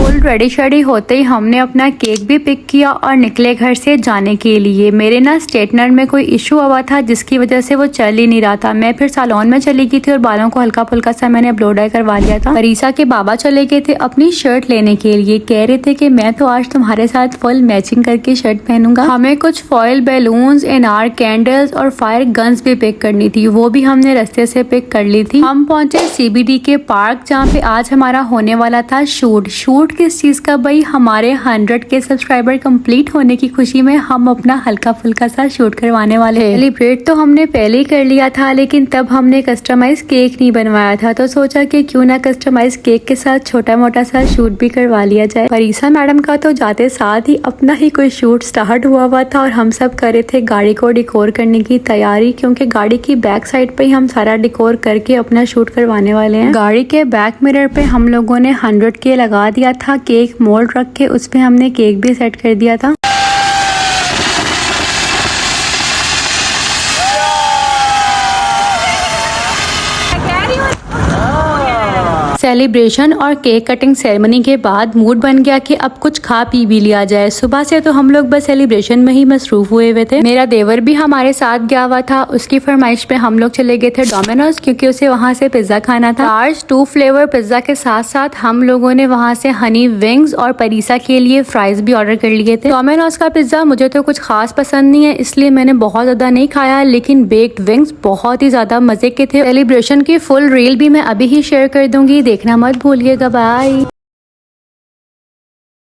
Full ready shady होते ही हमने अपना केक भी पिक किया और निकले घर से जाने के लिए। मेरे ना स्ट्रेटनर में कोई इशू हुआ था जिसकी वजह से वो चल ही नहीं रहा था। मैं फिर सैलून में चली गई थी और बालों को हल्का फुल्का सा मैंने ब्लो डाई करवा लिया था। परीसा के बाबा चले गए थे अपनी शर्ट लेने के लिए, कह रहे थे कि मैं तो आज तुम्हारे साथ फुल मैचिंग करके शर्ट पहनूंगा। हमें कुछ फॉयल बैलून्स, एनआर कैंडल्स और फायर गन्स भी पिक करनी थी, वो भी हमने रास्ते से पिक कर ली थी। हम पहुंचे सीबीडी के पार्क जहाँ पे आज हमारा होने वाला था शूट किस चीज का भाई, हमारे 100 के सब्सक्राइबर कंप्लीट होने की खुशी में हम अपना हल्का फुल्का सा शूट करवाने वाले हैं। सेलिब्रेट तो हमने पहले ही कर लिया था, लेकिन तब हमने कस्टमाइज केक नहीं बनवाया था, तो सोचा कि क्यों ना कस्टमाइज केक के साथ छोटा मोटा सा शूट भी करवा लिया जाए। परीसा मैडम का तो जाते साथ ही अपना ही कोई शूट स्टार्ट हुआ था और हम सब कर रहे थे गाड़ी को डिकोर करने की तैयारी, क्योंकि गाड़ी की बैक साइड पे ही हम सारा डिकोर करके अपना शूट करवाने वाले हैं। गाड़ी के बैक मिरर पे हम लोगों ने 100 के लगा दिया था, केक मोल्ड रख के उस पे हमने केक भी सेट कर दिया था। सेलिब्रेशन और केक कटिंग सेरेमनी के बाद मूड बन गया कि अब कुछ खा पी भी लिया जाए। सुबह से तो हम लोग बस सेलिब्रेशन में ही मसरूफ हुए थे। मेरा देवर भी हमारे साथ गया हुआ था, उसकी फरमाइश पे हम लोग चले गए थे डोमिनोज, क्योंकि उसे वहाँ से पिज्जा खाना था। लार्ज 2 फ्लेवर पिज्जा के साथ साथ हम लोगों ने वहाँ से हनी विंग्स और परीसा के लिए फ्राइज भी ऑर्डर कर लिए थे। डोमिनोज का पिज्जा मुझे तो कुछ खास पसंद नहीं है, इसलिए मैंने बहुत ज्यादा नहीं खाया, लेकिन बेक्ड विंग्स बहुत ही ज्यादा मजे के थे। सेलिब्रेशन की फुल रील भी मैं अभी ही शेयर कर दूंगी, देखना मत भूलिएगा। बाय।